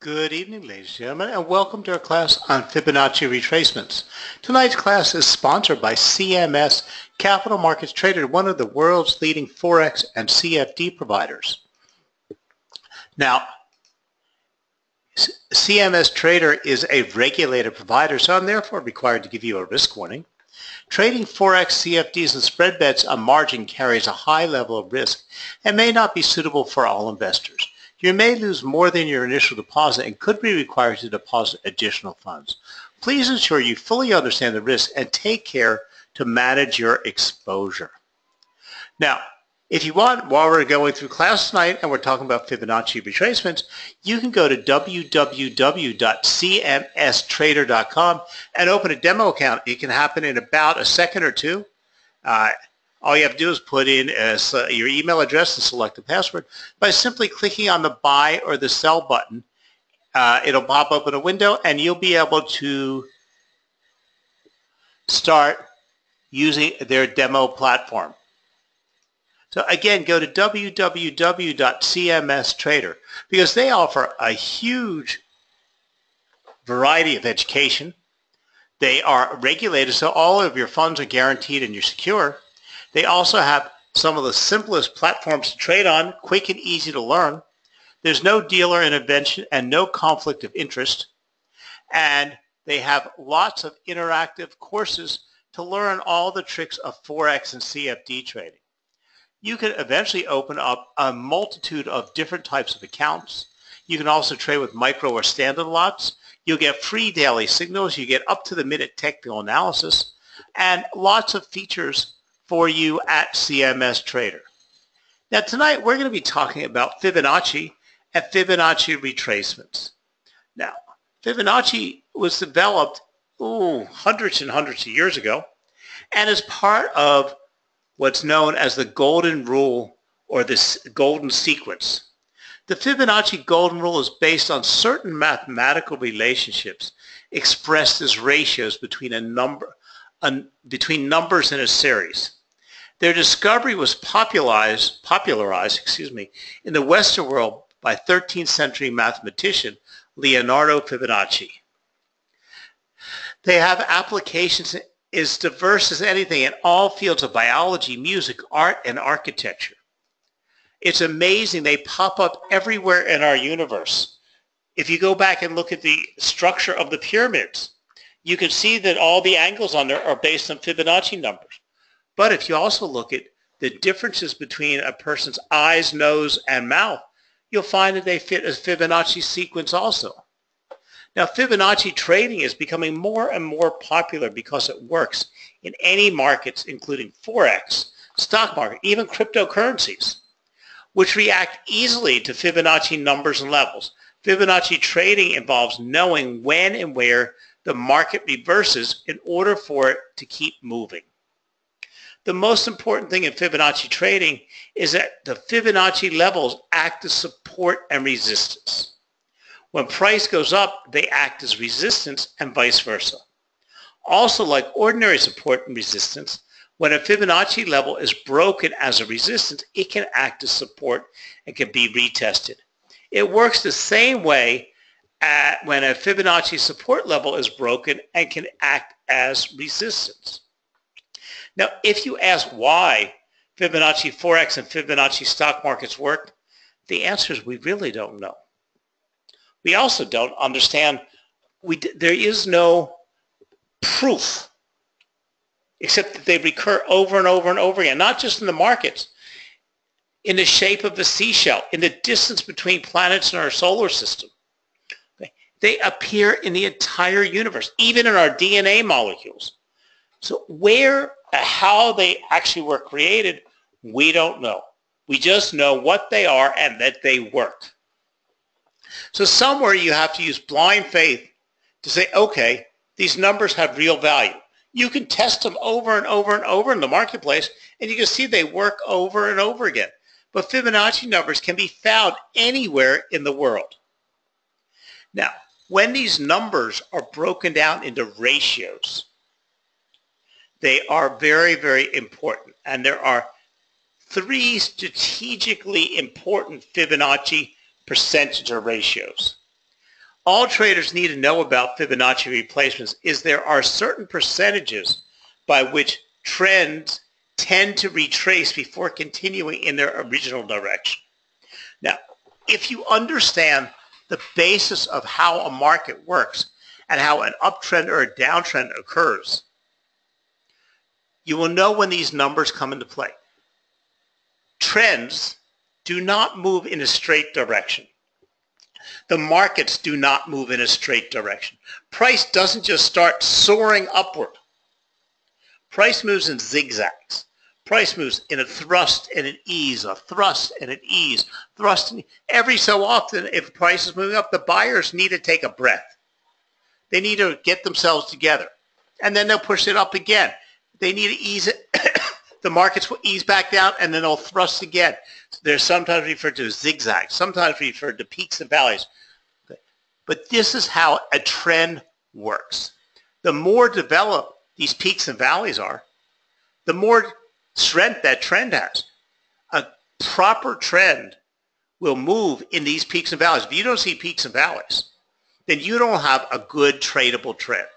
Good evening, ladies and gentlemen, and welcome to our class on Fibonacci retracements. Tonight's class is sponsored by CMS Capital Markets Trader, one of the world's leading Forex and CFD providers. Now, CMS Trader is a regulated provider, so I'm therefore required to give you a risk warning. Trading Forex, CFDs, and spread bets on margin carries a high level of risk and may not be suitable for all investors. You may lose more than your initial deposit and could be required to deposit additional funds. Please ensure you fully understand the risk and take care to manage your exposure. Now, if you want, while we're going through class tonight and we're talking about Fibonacci retracements, you can go to www.cmstrader.com and open a demo account. It can happen in about a second or two. All you have to do is put in your email address and select the password. By simply clicking on the buy or the sell button, it'll pop up in a window and you'll be able to start using their demo platform. So again, go to www.cmstrader because they offer a huge variety of education. They are regulated, so all of your funds are guaranteed and you're secure. They also have some of the simplest platforms to trade on, quick and easy to learn. There's no dealer intervention and no conflict of interest. And they have lots of interactive courses to learn all the tricks of Forex and CFD trading. You can eventually open up a multitude of different types of accounts. You can also trade with micro or standard lots. You'll get free daily signals. You get up to the minute technical analysis and lots of features for you at CMS Trader. Now tonight we're going to be talking about Fibonacci and Fibonacci retracements. Now Fibonacci was developed hundreds and hundreds of years ago and is part of what's known as the golden rule or this golden sequence. The Fibonacci golden rule is based on certain mathematical relationships expressed as ratios between numbers in a series. Their discovery was popularized in the Western world by 13th century mathematician Leonardo Fibonacci. They have applications as diverse as anything in all fields of biology, music, art, and architecture. It's amazing. They pop up everywhere in our universe. If you go back and look at the structure of the pyramids, you can see that all the angles on there are based on Fibonacci numbers. But if you also look at the differences between a person's eyes, nose, and mouth, you'll find that they fit a Fibonacci sequence also. Now, Fibonacci trading is becoming more and more popular because it works in any markets, including Forex, stock market, even cryptocurrencies, which react easily to Fibonacci numbers and levels. Fibonacci trading involves knowing when and where the market reverses in order for it to keep moving. The most important thing in Fibonacci trading is that the Fibonacci levels act as support and resistance. When price goes up, they act as resistance and vice versa. Also, like ordinary support and resistance, when a Fibonacci level is broken as a resistance, it can act as support and can be retested. It works the same way when a Fibonacci support level is broken and can act as resistance. Now, if you ask why Fibonacci Forex and Fibonacci stock markets work, the answer is we really don't know. We also don't understand, there is no proof except that they recur over and over and over again, not just in the markets, in the shape of a seashell, in the distance between planets in our solar system. They appear in the entire universe, even in our DNA molecules. So how they actually were created, we don't know. We just know what they are and that they work. So somewhere you have to use blind faith to say, okay, these numbers have real value. You can test them over and over and over in the marketplace, and you can see they work over and over again. But Fibonacci numbers can be found anywhere in the world. Now, when these numbers are broken down into ratios, they are very, very important. And there are three strategically important Fibonacci percentage or ratios. All traders need to know about Fibonacci retracements is there are certain percentages by which trends tend to retrace before continuing in their original direction. Now, if you understand the basis of how a market works and how an uptrend or a downtrend occurs, you will know when these numbers come into play. Trends do not move in a straight direction. The markets do not move in a straight direction. Price doesn't just start soaring upward. Price moves in zigzags. Price moves in a thrust and an ease, a thrust and an ease, thrust and every so often, if price is moving up, the buyers need to take a breath. They need to get themselves together. And then they'll push it up again. They need to ease it. The markets will ease back down and then they'll thrust again. They're sometimes referred to as zigzags, sometimes referred to peaks and valleys. But this is how a trend works. The more developed these peaks and valleys are, the more strength that trend has. A proper trend will move in these peaks and valleys. If you don't see peaks and valleys, then you don't have a good tradable trend.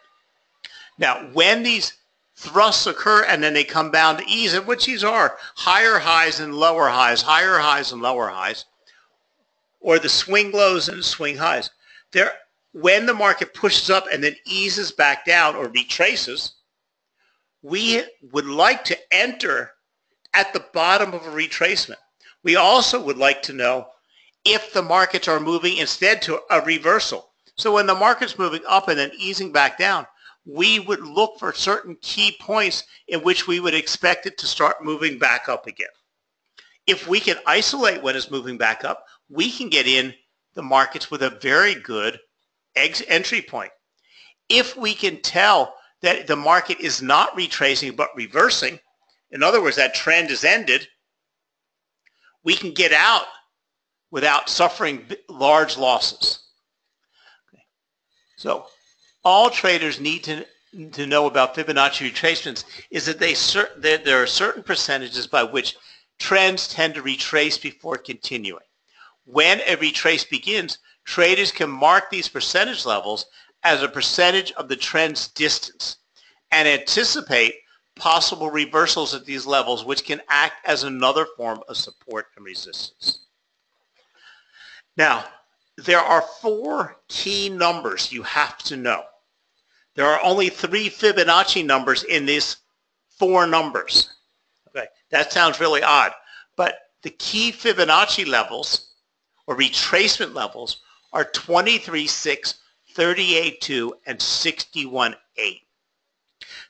Now, when these thrusts occur and then they come down to ease, and which these are higher highs and lower highs, higher highs and lower highs, or the swing lows and swing highs. When the market pushes up and then eases back down or retraces, we would like to enter at the bottom of a retracement. We also would like to know if the markets are moving instead to a reversal. So when the market's moving up and then easing back down, we would look for certain key points in which we would expect it to start moving back up again. If we can isolate when it's moving back up, we can get in the markets with a very good entry point. If we can tell that the market is not retracing but reversing, in other words, that trend is ended, we can get out without suffering large losses. Okay. So all traders need to know about Fibonacci retracements is that there are certain percentages by which trends tend to retrace before continuing. When a retrace begins, traders can mark these percentage levels as a percentage of the trend's distance and anticipate possible reversals at these levels, which can act as another form of support and resistance. Now, there are 4 key numbers you have to know. There are only 3 Fibonacci numbers in these 4 numbers. Okay, that sounds really odd, but the key Fibonacci levels or retracement levels are 23.6, 38.2, and 61.8.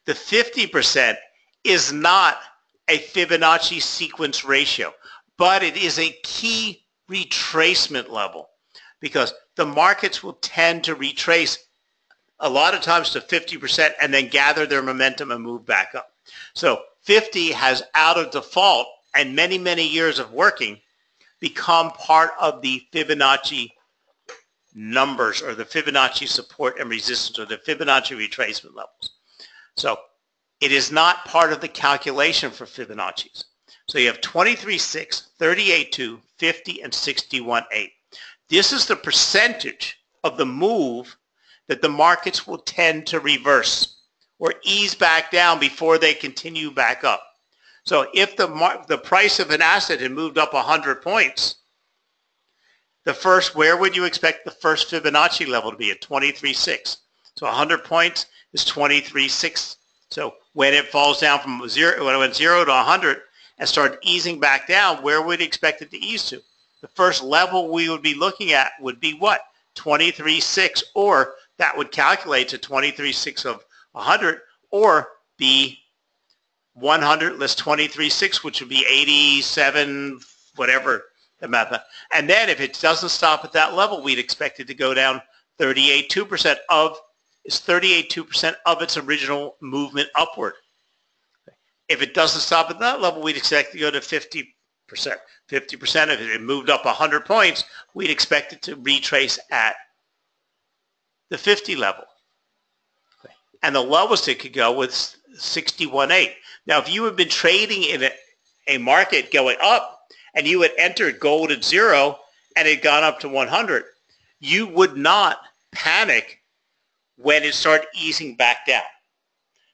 The 50% is not a Fibonacci sequence ratio, but it is a key retracement level because the markets will tend to retrace a lot of times to 50% and then gather their momentum and move back up. So 50 has out of default and many, many years of working become part of the Fibonacci numbers or the Fibonacci support and resistance or the Fibonacci retracement levels. So it is not part of the calculation for Fibonacci's. So you have 23.6, 38.2, 50, and 61.8. This is the percentage of the move that the markets will tend to reverse or ease back down before they continue back up. So if the price of an asset had moved up 100 points, where would you expect the first Fibonacci level to be at 23.6? So 100 points is 23.6. So when it falls down from 0, when it went 0 to 100 and started easing back down, where would you expect it to ease to? The first level we would be looking at would be what? 23.6, or that would calculate to 23.6 of 100, or be 100 less 23.6, which would be 87, whatever the math. And then if it doesn't stop at that level, we'd expect it to go down 38.2% of its original movement upward. If it doesn't stop at that level, we'd expect it to go to 50%. 50% if it moved up 100 points, we'd expect it to retrace at the 50 level. Okay. And the lowest it could go was 61.8. Now, if you had been trading in a market going up and you had entered gold at 0 and it had gone up to 100, you would not panic when it started easing back down,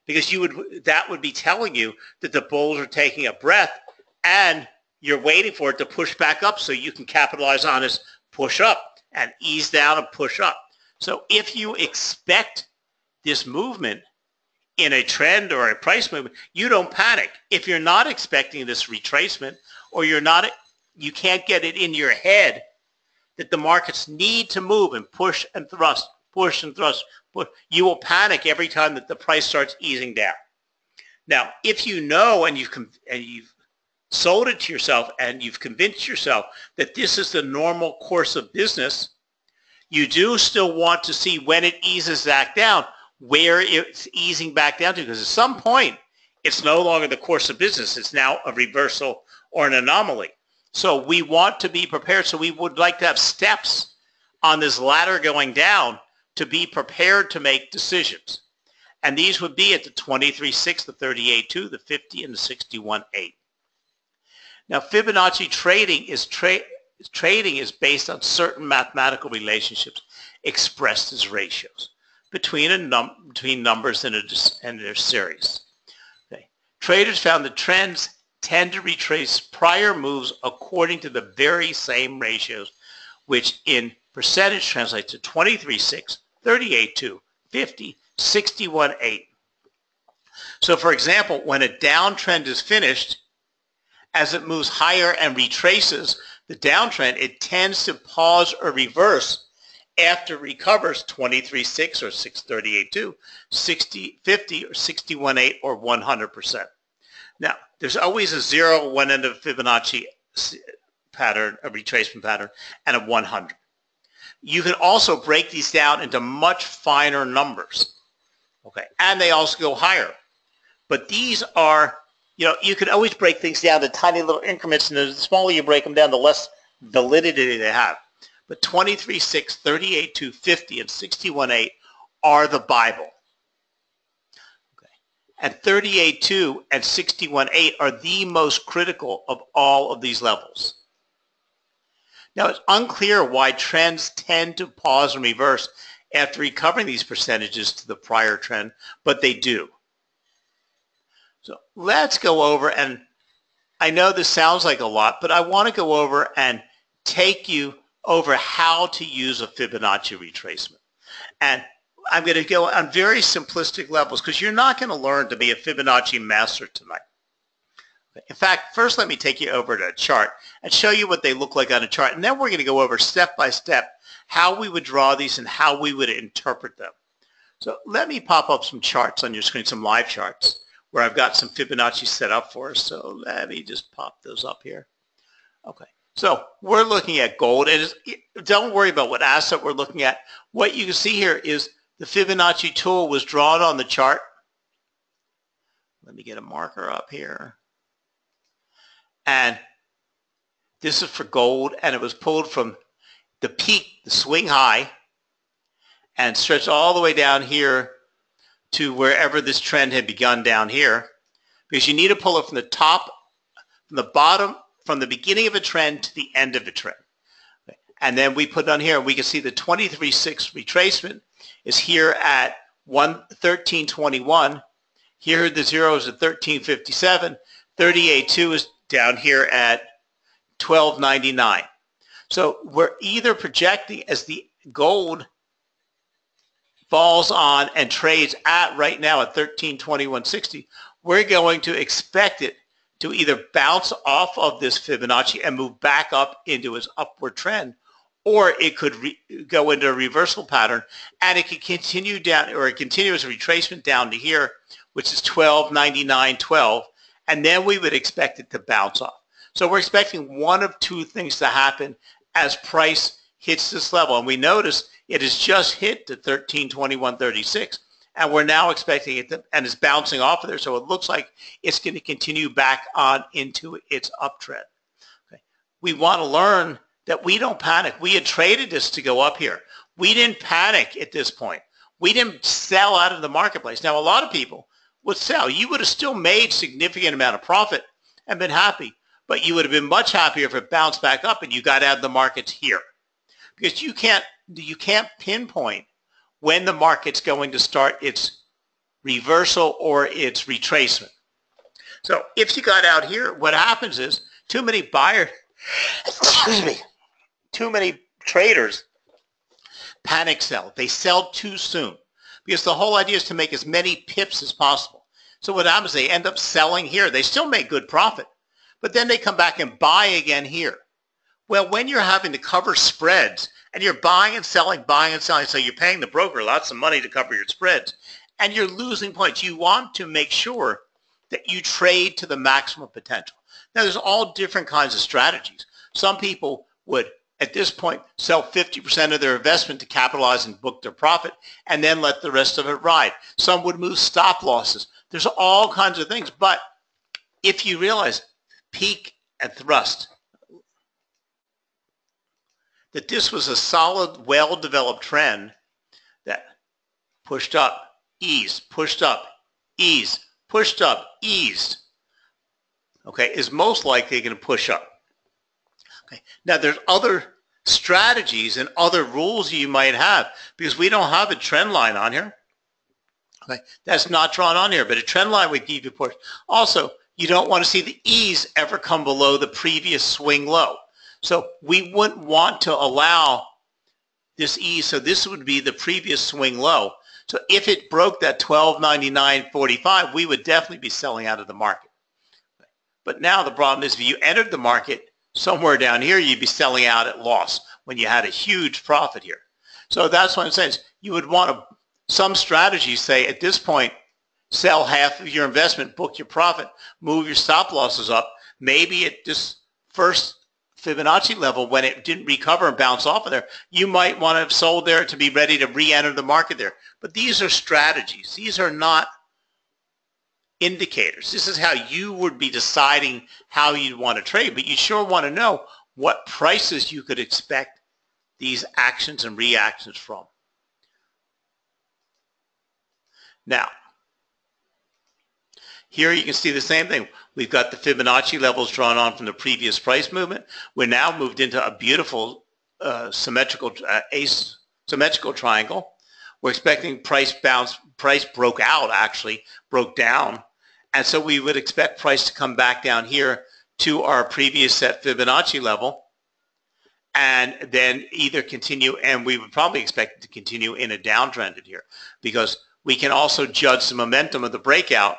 because that would be telling you that the bulls are taking a breath and you're waiting for it to push back up so you can capitalize on this push up and ease down and push up. So if you expect this movement in a trend or a price movement, you don't panic. If you're not expecting this retracement, or you can't get it in your head that the markets need to move and push and thrust, push and thrust, you will panic every time that the price starts easing down. Now, if you know and you've sold it to yourself and you've convinced yourself that this is the normal course of business, you do still want to see when it eases back down, where it's easing back down to, because at some point, it's no longer the course of business. It's now a reversal or an anomaly. So we want to be prepared. So we would like to have steps on this ladder going down to be prepared to make decisions. And these would be at the 23.6, the 38.2, the 50, and the 61.8. Now, Fibonacci trading is based on certain mathematical relationships expressed as ratios between numbers in their series. Okay. Traders found that trends tend to retrace prior moves according to the very same ratios, which in percentage translates to 23.6, 38.2, 50, 61.8. So for example, when a downtrend is finished, as it moves higher and retraces the downtrend, it tends to pause or reverse after it recovers 23.6 or 638.2, 60, 50 or 61.8 or 100%. Now, there's always a 0 at one end of Fibonacci pattern, a retracement pattern, and a 100. You can also break these down into much finer numbers, okay? And they also go higher. But these are, you can always break things down to tiny little increments, and the smaller you break them down, the less validity they have. But 23.6, 38.2, 50, and 61.8 are the Bible. And 38.2 and 61.8 are the most critical of all of these levels. Now, it's unclear why trends tend to pause and reverse after recovering these percentages to the prior trend, but they do. So let's go over, and I know this sounds like a lot, but I want to go over and take you over how to use a Fibonacci retracement. And I'm going to go on very simplistic levels because you're not going to learn to be a Fibonacci master tonight. In fact, first let me take you over to a chart and show you what they look like on a chart. And then we're going to go over step by step how we would draw these and how we would interpret them. So let me pop up some charts on your screen, some live charts where I've got some Fibonacci set up for us. So let me just pop those up here. Okay. So we're looking at gold. And don't worry about what asset we're looking at. What you can see here is the Fibonacci tool was drawn on the chart. Let me get a marker up here. And this is for gold, and it was pulled from the peak, the swing high, and stretched all the way down here to wherever this trend had begun down here, because you need to pull it from the top, from the bottom, from the beginning of a trend to the end of a trend. And then we put on here, we can see the 23.6 retracement is here at 13.21. Here the zero is at 13.57. 38.2 is down here at 12.99. So we're either projecting as the gold falls on and trades at right now at 13.2160, we're going to expect it to either bounce off of this Fibonacci and move back up into its upward trend, or it could go into a reversal pattern and it could continue down, or a continuous retracement down to here, which is 12.99.12, and then we would expect it to bounce off. So we're expecting one of two things to happen as price hits this level. And we notice it has just hit the 13.2136, and we're now expecting it to, and it's bouncing off of there. So it looks like it's going to continue back on into its uptrend. Okay. We want to learn that we don't panic. We had traded this to go up here. We didn't panic at this point. We didn't sell out of the marketplace. Now, a lot of people would sell. You would have still made significant amount of profit and been happy, but you would have been much happier if it bounced back up and you got out of the markets here, because you can't pinpoint when the market's going to start its reversal or its retracement. So if you got out here, what happens is too many buyers, excuse me, too many traders panic sell. They sell too soon because the whole idea is to make as many pips as possible. So what happens, they end up selling here. They still make good profit, but then they come back and buy again here. Well, when you're having to cover spreads and you're buying and selling, so you're paying the broker lots of money to cover your spreads and you're losing points, you want to make sure that you trade to the maximum potential. Now, there's all different kinds of strategies. Some people would, at this point, sell 50% of their investment to capitalize and book their profit and then let the rest of it ride. Some would move stop losses. There's all kinds of things. But if you realize peak and thrust, that this was a solid, well-developed trend that pushed up, eased, pushed up, eased, pushed up, eased, okay, is most likely going to push up. Okay. Now, there's other strategies and other rules you might have because we don't have a trend line on here. Okay. That's not drawn on here, but a trend line would give you push. Also, you don't want to see the ease ever come below the previous swing low. So we wouldn't want to allow this ease. So this would be the previous swing low. So if it broke that 12.99.45, we would definitely be selling out of the market. But now the problem is if you entered the market somewhere down here, you'd be selling out at loss when you had a huge profit here. So that's what I'm saying. You would want to, some strategies say at this point, sell half of your investment, book your profit, move your stop losses up. Maybe at this first Fibonacci level, when it didn't recover and bounce off of there, you might want to have sold there to be ready to re-enter the market there. But these are strategies. These are not indicators. This is how you would be deciding how you'd want to trade, but you sure want to know what prices you could expect these actions and reactions from. Now, here you can see the same thing. We've got the Fibonacci levels drawn on from the previous price movement. We're now moved into a beautiful symmetrical triangle. We're expecting price bounce. Price broke out, actually, broke down. And so we would expect price to come back down here to our previous set Fibonacci level and then either continue, and we would probably expect it to continue in a downtrend here because we can also judge the momentum of the breakout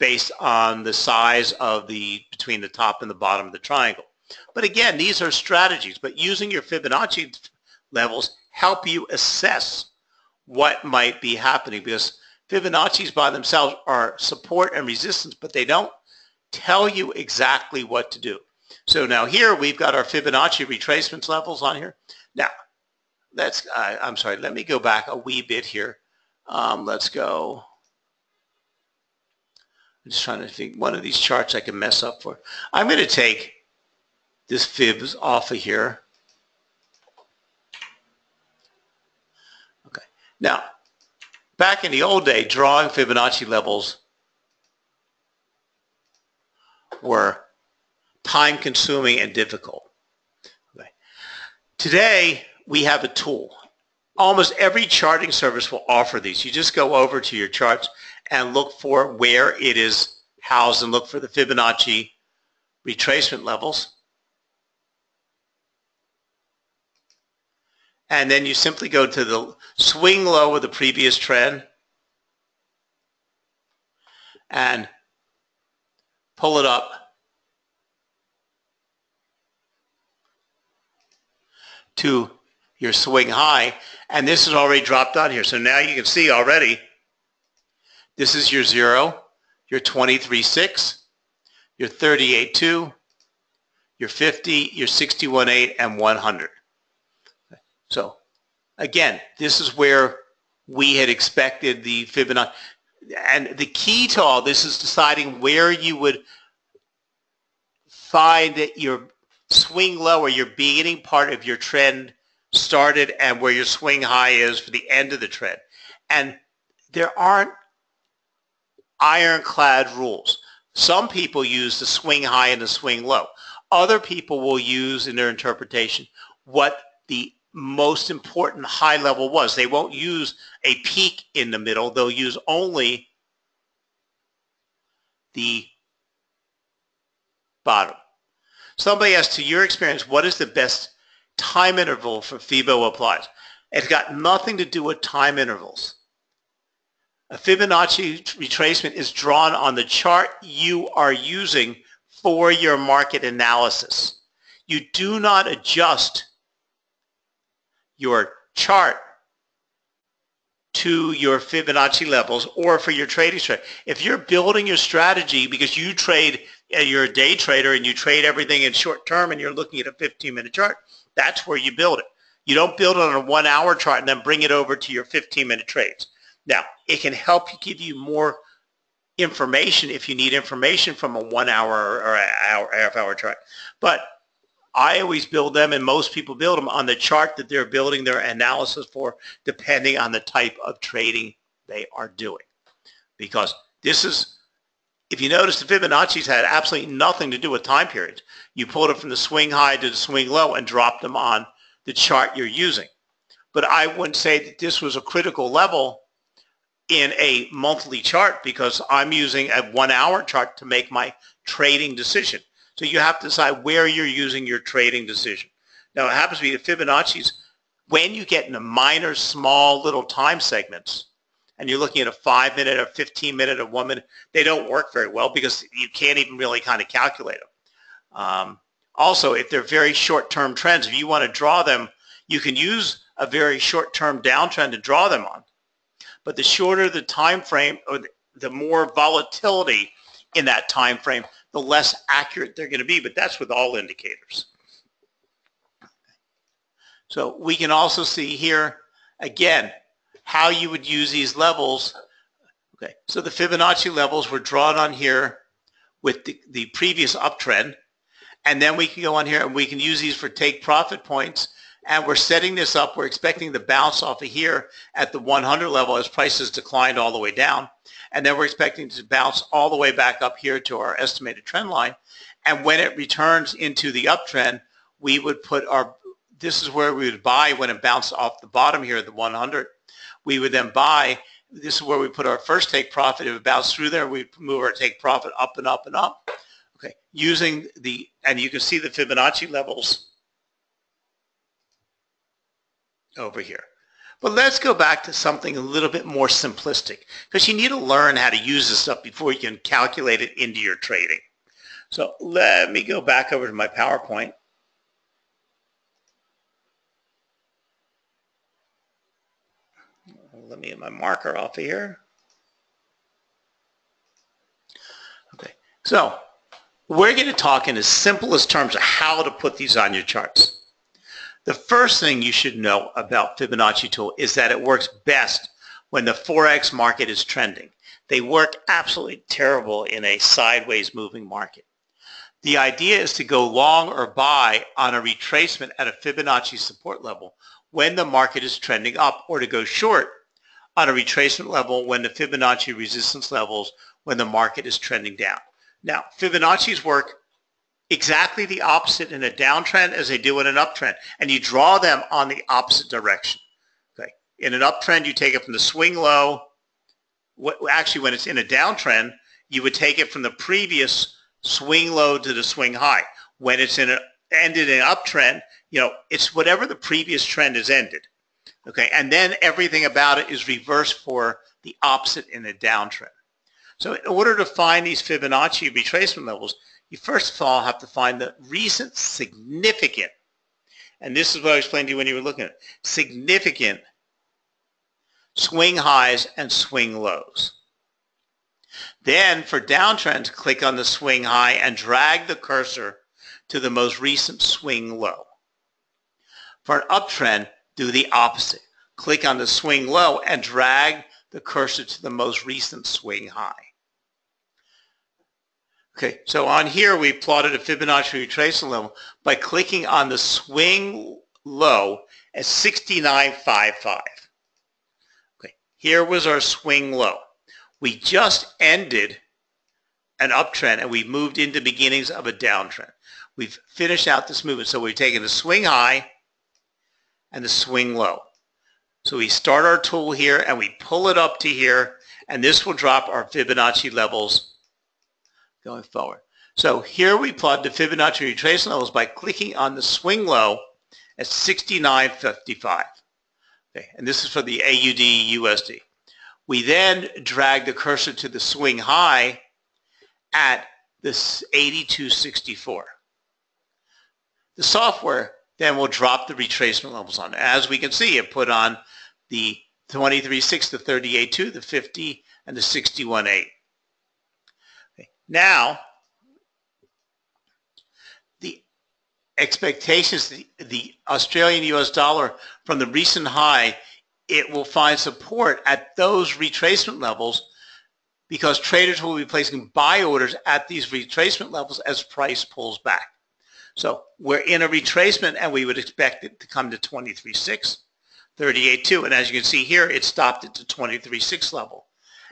based on the size of between the top and the bottom of the triangle. But again, these are strategies, but using your Fibonacci levels help you assess what might be happening because Fibonacci's by themselves are support and resistance, but they don't tell you exactly what to do. So now here we've got our Fibonacci retracements levels on here. Now, I'm sorry, let me go back a wee bit here. Let's go. I'm just trying to think one of these charts I can mess up for. I'm going to take this fibs off of here. Okay. Now, back in the old day, drawing Fibonacci levels were time-consuming and difficult. Okay. Today, we have a tool. Almost every charting service will offer these. You just go over to your charts and look for where it is housed and look for the Fibonacci retracement levels. And then you simply go to the swing low of the previous trend and pull it up to your swing high. And this is already dropped on here. So now you can see already this is your 0, your 23.6, your 38.2, your 50, your 61.8, and 100. So again, this is where we had expected the Fibonacci. And the key to all this is deciding where you would find that your swing low or your beginning part of your trend started and where your swing high is for the end of the trend. And there aren't ironclad rules. Some people use the swing high and the swing low. Other people will use in their interpretation what the most important high level was. They won't use a peak in the middle. They'll use only the bottom. Somebody asked, to your experience, what is the best time interval for Fibo applies? It's got nothing to do with time intervals. A Fibonacci retracement is drawn on the chart you are using for your market analysis. You do not adjust your chart to your Fibonacci levels or for your trading strategy. If you're building your strategy because you trade, you're a day trader and you trade everything in short term and you're looking at a 15-minute chart, that's where you build it. You don't build it on a 1 hour chart and then bring it over to your 15-minute trades. Now, it can help you give you more information if you need information from a 1 hour or a half-hour chart. But I always build them, and most people build them on the chart that they're building their analysis for, depending on the type of trading they are doing. Because this is, if you notice, the Fibonacci's had absolutely nothing to do with time periods. You pulled it from the swing high to the swing low and dropped them on the chart you're using. But I wouldn't say that this was a critical level in a monthly chart because I'm using a 1 hour chart to make my trading decision. So you have to decide where you're using your trading decision. Now it happens to be the Fibonacci's, when you get into minor, small, little time segments, and you're looking at a 5-minute, a 15-minute, a 1 minute, they don't work very well because you can't even really kind of calculate them. Also, if they're very short-term trends, if you want to draw them, you can use a very short-term downtrend to draw them on. But the shorter the time frame, or the more volatility in that time frame, the less accurate they're going to be. But that's with all indicators. So we can also see here, again, how you would use these levels. Okay, so the Fibonacci levels were drawn on here with the previous uptrend. And then we can go on here and we can use these for take profit points. And we're setting this up. We're expecting to bounce off of here at the 100 level as prices declined all the way down. And then we're expecting to bounce all the way back up here to our estimated trend line. And when it returns into the uptrend, we would put our, this is where we would buy when it bounced off the bottom here at the 100. We would then buy, this is where we put our first take profit. If it bounced through there, we move our take profit up and up and up. Okay, using the, and you can see the Fibonacci levels over here. But let's go back to something a little bit more simplistic because you need to learn how to use this stuff before you can calculate it into your trading. So let me go back over to my PowerPoint. Let me get my marker off of here. Okay, so we're going to talk in the simplest terms of how to put these on your charts. The first thing you should know about Fibonacci tool is that it works best when the Forex market is trending. They work absolutely terrible in a sideways moving market. The idea is to go long or buy on a retracement at a Fibonacci support level when the market is trending up, or to go short on a retracement level when the Fibonacci resistance levels when the market is trending down. Now, Fibonacci's work exactly the opposite in a downtrend as they do in an uptrend, and you draw them on the opposite direction. Okay, in an uptrend, you take it from the swing low. Actually, when it's in a downtrend, you would take it from the previous swing low to the swing high. When it's ended in an uptrend, you know, it's whatever the previous trend has ended. Okay, and then everything about it is reversed for the opposite in a downtrend. So in order to find these Fibonacci retracement levels, you first of all have to find the recent significant, and this is what I explained to you when you were looking at it, significant swing highs and swing lows. Then for downtrends, click on the swing high and drag the cursor to the most recent swing low. For an uptrend, do the opposite. Click on the swing low and drag the cursor to the most recent swing high. Okay, so on here we plotted a Fibonacci retracement level by clicking on the swing low at 69.55. Okay, here was our swing low. We just ended an uptrend and we moved into beginnings of a downtrend. We've finished out this movement, so we've taken a swing high and the swing low. So we start our tool here and we pull it up to here, and this will drop our Fibonacci levels going forward. So here we plot the Fibonacci retracement levels by clicking on the swing low at 69.55. Okay, and this is for the AUD USD. We then drag the cursor to the swing high at this 82.64. The software then will drop the retracement levels on. As we can see, it put on the 23.6, the 38.2, the 50, and the 61.8. Okay. Now, the expectations, the Australian US dollar from the recent high, it will find support at those retracement levels because traders will be placing buy orders at these retracement levels as price pulls back. So we're in a retracement and we would expect it to come to 23.6, 38.2. And as you can see here, it stopped at the 23.6 level.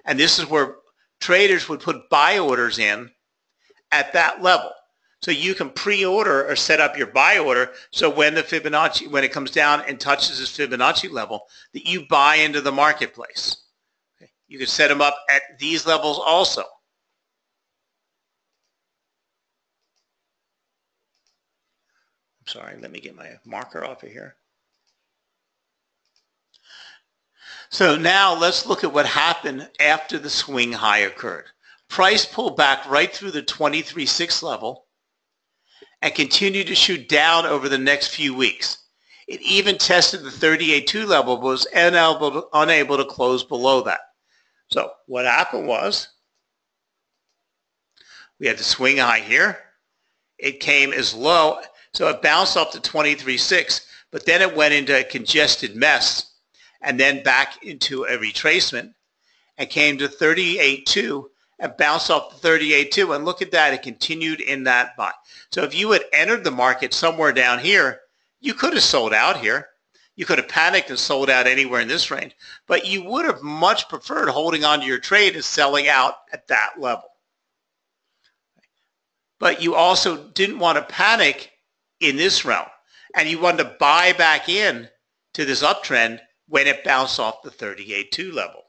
And this is where traders would put buy orders in at that level. So you can pre-order or set up your buy order so when the Fibonacci, when it comes down and touches this Fibonacci level, that you buy into the marketplace. Okay. You can set them up at these levels also. I'm sorry, let me get my marker off of here. So now let's look at what happened after the swing high occurred. Price pulled back right through the 23.6 level and continued to shoot down over the next few weeks. It even tested the 38.2 level, but was unable to close below that. So what happened was we had the swing high here. It came as low, so it bounced off to 23.6, but then it went into a congested mess and then back into a retracement and came to 38.2 and bounced off the 38.2, and look at that, it continued in that buy. So if you had entered the market somewhere down here, you could have sold out here. You could have panicked and sold out anywhere in this range, but you would have much preferred holding on to your trade and selling out at that level. But you also didn't want to panic in this realm, and you wanted to buy back in to this uptrend when it bounced off the 38.2 level.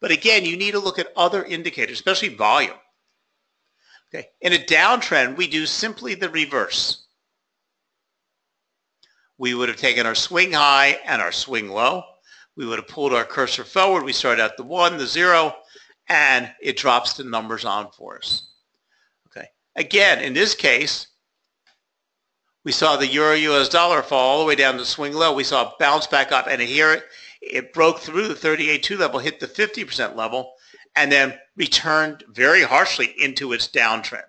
But again, you need to look at other indicators, especially volume. Okay. In a downtrend, we do simply the reverse. We would have taken our swing high and our swing low. We would have pulled our cursor forward. We start at the 1, the 0, and it drops the numbers on for us. Okay. Again, in this case, we saw the euro US dollar fall all the way down to the swing low. We saw it bounce back up, and here it broke through the 38.2 level, hit the 50% level, and then returned very harshly into its downtrend.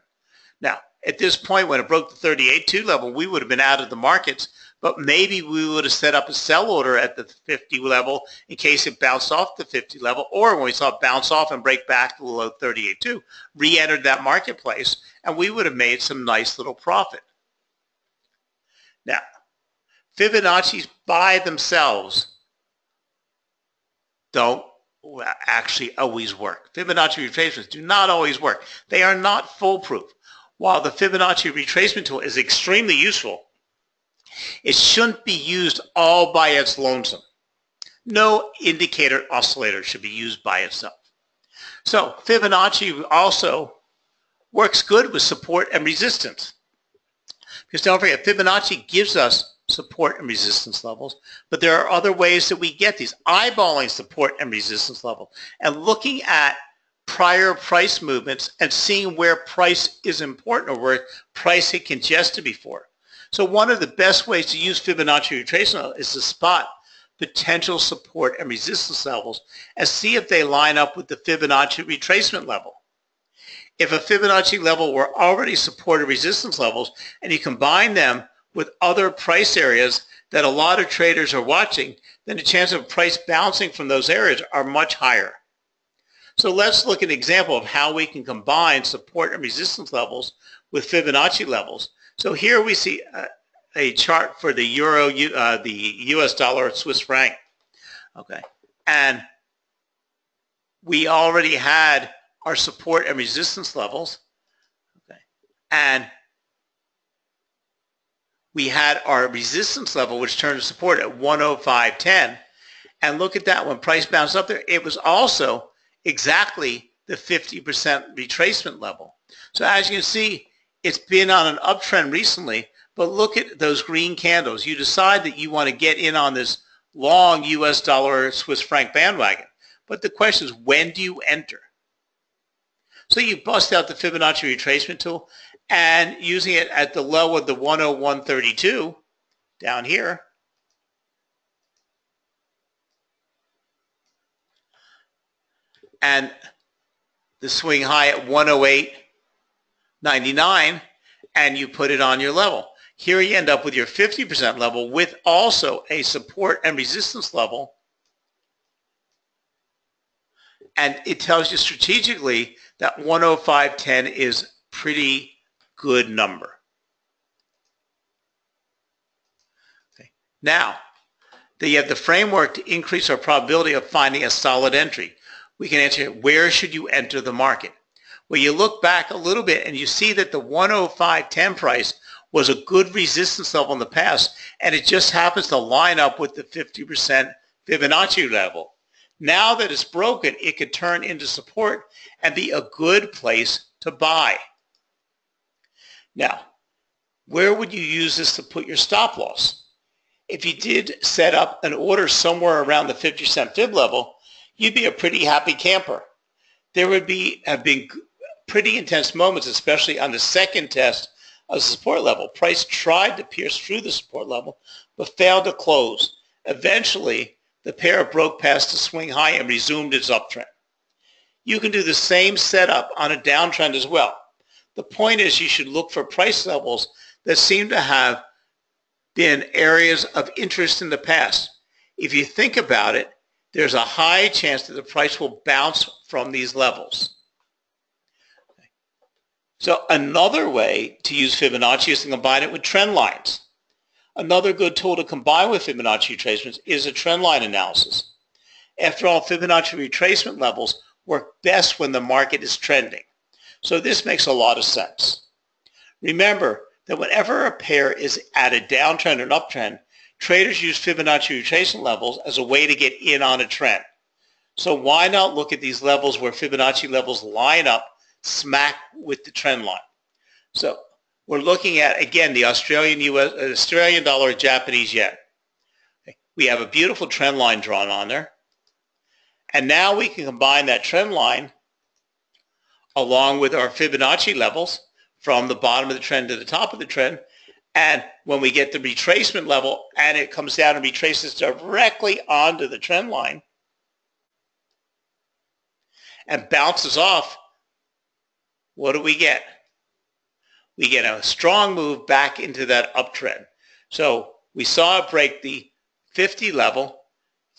Now, at this point, when it broke the 38.2 level, we would have been out of the markets, but maybe we would have set up a sell order at the 50 level in case it bounced off the 50 level, or when we saw it bounce off and break back to the low 38.2, re-entered that marketplace, and we would have made some nice little profit. Now, Fibonacci's by themselves don't actually always work. Fibonacci retracements do not always work. They are not foolproof. While the Fibonacci retracement tool is extremely useful, it shouldn't be used all by its lonesome. No indicator oscillator should be used by itself. So Fibonacci also works good with support and resistance. Because don't forget, Fibonacci gives us support and resistance levels, but there are other ways that we get these. Eyeballing support and resistance level and looking at prior price movements and seeing where price is important or where price had congested before. So one of the best ways to use Fibonacci retracement is to spot potential support and resistance levels and see if they line up with the Fibonacci retracement level. If a Fibonacci level were already support or resistance levels and you combine them with other price areas that a lot of traders are watching, then the chance of price bouncing from those areas are much higher. So let's look at an example of how we can combine support and resistance levels with Fibonacci levels. So here we see a chart for the euro, the US dollar, Swiss franc. Okay, and we already had our support and resistance levels. Okay, and we had our resistance level, which turned to support at 105.10. And look at that, when price bounced up there, it was also exactly the 50% retracement level. So as you can see, it's been on an uptrend recently, but look at those green candles. You decide that you want to get in on this long US dollar Swiss franc bandwagon. But the question is, when do you enter? So you bust out the Fibonacci retracement tool, and using it at the low of the 101.32 down here, and the swing high at 108.99, and you put it on your level. Here you end up with your 50% level with also a support and resistance level. And it tells you strategically that 105.10 is pretty good number. Okay. Now, that you have the framework to increase our probability of finding a solid entry. We can answer, where should you enter the market? Well, you look back a little bit and you see that the 105.10 price was a good resistance level in the past, and it just happens to line up with the 50% Fibonacci level. Now that it's broken, it could turn into support and be a good place to buy. Now, where would you use this to put your stop loss? If you did set up an order somewhere around the 50% fib level, you'd be a pretty happy camper. There would have been pretty intense moments, especially on the second test of the support level. Price tried to pierce through the support level, but failed to close. Eventually, the pair broke past the swing high and resumed its uptrend. You can do the same setup on a downtrend as well. The point is, you should look for price levels that seem to have been areas of interest in the past. If you think about it, there's a high chance that the price will bounce from these levels. So another way to use Fibonacci is to combine it with trend lines. Another good tool to combine with Fibonacci retracements is a trend line analysis. After all, Fibonacci retracement levels work best when the market is trending. So this makes a lot of sense. Remember that whenever a pair is at a downtrend or an uptrend, traders use Fibonacci retracement levels as a way to get in on a trend. So why not look at these levels where Fibonacci levels line up smack with the trend line? So we're looking at, again, the Australian dollar, Japanese yen. We have a beautiful trend line drawn on there. And now we can combine that trend line along with our Fibonacci levels from the bottom of the trend to the top of the trend. And when we get the retracement level and it comes down and retraces directly onto the trend line and bounces off, what do we get? We get a strong move back into that uptrend. So we saw it break the 50 level.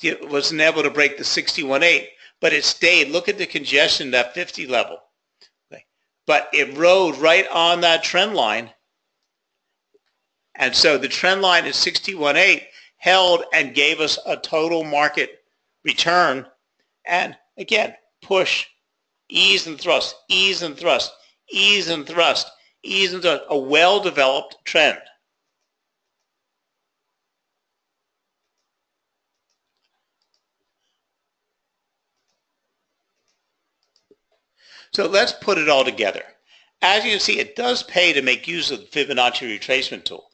It wasn't able to break the 61.8, but it stayed. Look at the congestion, that 50 level. Okay. But it rode right on that trend line. And so the trend line at 61.8 held and gave us a total market return. And again, push, ease and thrust, ease and thrust, ease and thrust, ease and thrust, a well-developed trend. So let's put it all together. As you can see, it does pay to make use of the Fibonacci retracement tool,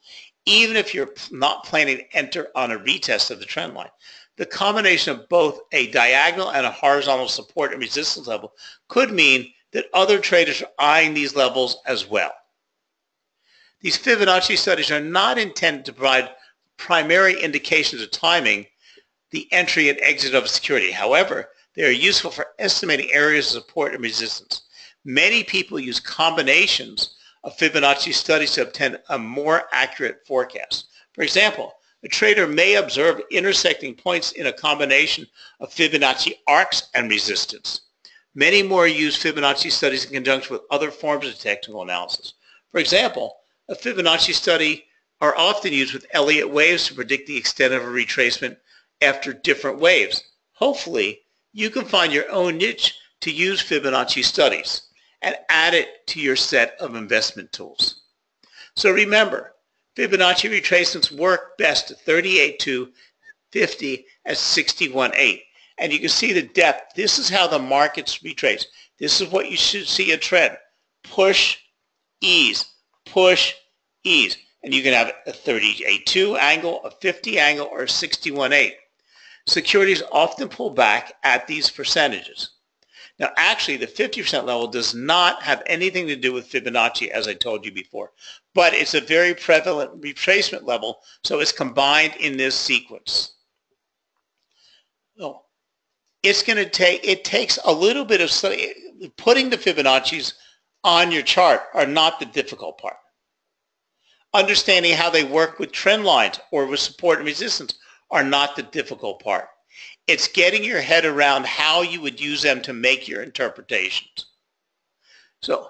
even if you're not planning to enter on a retest of the trend line. The combination of both a diagonal and a horizontal support and resistance level could mean that other traders are eyeing these levels as well. These Fibonacci studies are not intended to provide primary indications of timing the entry and exit of a security. However, they are useful for estimating areas of support and resistance. Many people use combinations of Fibonacci studies to obtain a more accurate forecast. For example, a trader may observe intersecting points in a combination of Fibonacci arcs and resistance. Many more use Fibonacci studies in conjunction with other forms of technical analysis. For example, a Fibonacci study are often used with Elliott waves to predict the extent of a retracement after different waves. Hopefully, you can find your own niche to use Fibonacci studies and add it to your set of investment tools. So remember, Fibonacci retracements work best at 38.2, 50 at 61.8. And you can see the depth. This is how the markets retrace. This is what you should see a trend. Push, ease, push, ease. And you can have a 38.2 angle, a 50 angle, or a 61.8. Securities often pull back at these percentages. Now, actually, the 50% level does not have anything to do with Fibonacci, as I told you before, but it's a very prevalent retracement level, so it's combined in this sequence. So it takes a little bit of study. Putting the Fibonacci's on your chart are not the difficult part. Understanding how they work with trend lines or with support and resistance are not the difficult part. It's getting your head around how you would use them to make your interpretations. So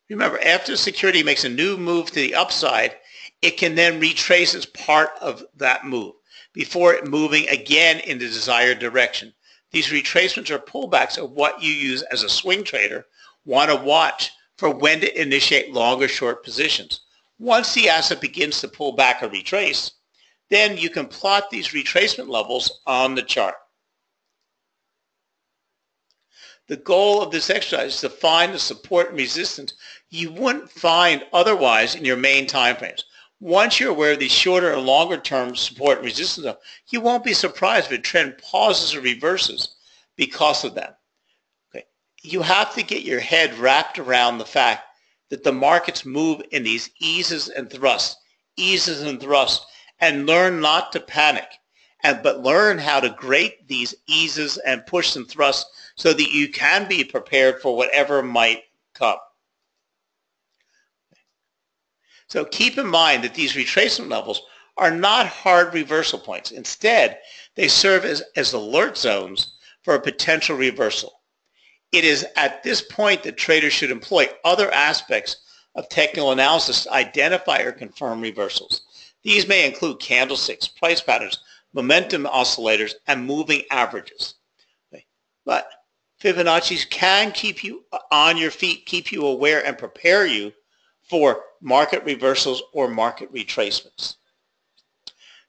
remember, after the security makes a new move to the upside, it can then retrace as part of that move before it moving again in the desired direction. These retracements or pullbacks are what you use as a swing trader want to watch for when to initiate long or short positions. Once the asset begins to pull back or retrace, then you can plot these retracement levels on the chart. The goal of this exercise is to find the support and resistance you wouldn't find otherwise in your main time frames. Once you're aware of these shorter and longer term support and resistance, you won't be surprised if a trend pauses or reverses because of them. Okay. You have to get your head wrapped around the fact that the markets move in these eases and thrusts, and learn not to panic, but learn how to grade these eases and push and thrusts so that you can be prepared for whatever might come. So keep in mind that these retracement levels are not hard reversal points. Instead, they serve as alert zones for a potential reversal. It is at this point that traders should employ other aspects of technical analysis to identify or confirm reversals. These may include candlesticks, price patterns, momentum oscillators, and moving averages. Okay. But Fibonacci's can keep you on your feet, keep you aware, and prepare you for market reversals or market retracements.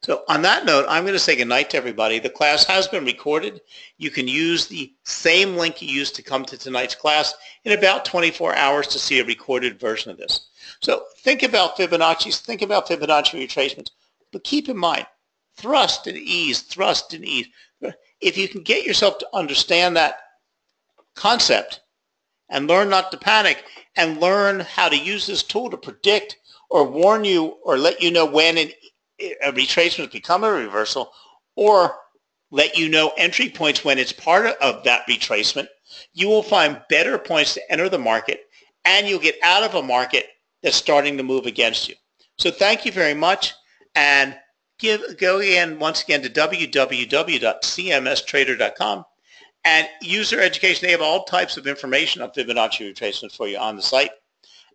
So on that note, I'm going to say goodnight to everybody. The class has been recorded. You can use the same link you used to come to tonight's class in about 24 hours to see a recorded version of this. So think about Fibonacci's, think about Fibonacci retracements, but keep in mind, thrust and ease, thrust and ease. If you can get yourself to understand that concept and learn not to panic and learn how to use this tool to predict or warn you or let you know when a retracement become a reversal, or let you know entry points when it's part of that retracement, you will find better points to enter the market, and you'll get out of a market that's starting to move against you. So thank you very much, and go again once again to www.cmstrader.com and User Education. They have all types of information on Fibonacci retracements for you on the site.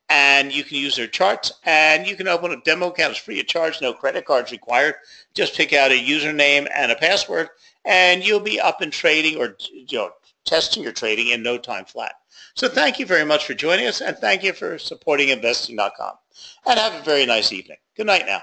And you can use their charts, and you can open a demo account. It's free of charge, no credit cards required. Just pick out a username and a password, and you'll be up and trading or testing your trading in no time flat. So thank you very much for joining us, and thank you for supporting investing.com. And have a very nice evening. Good night now.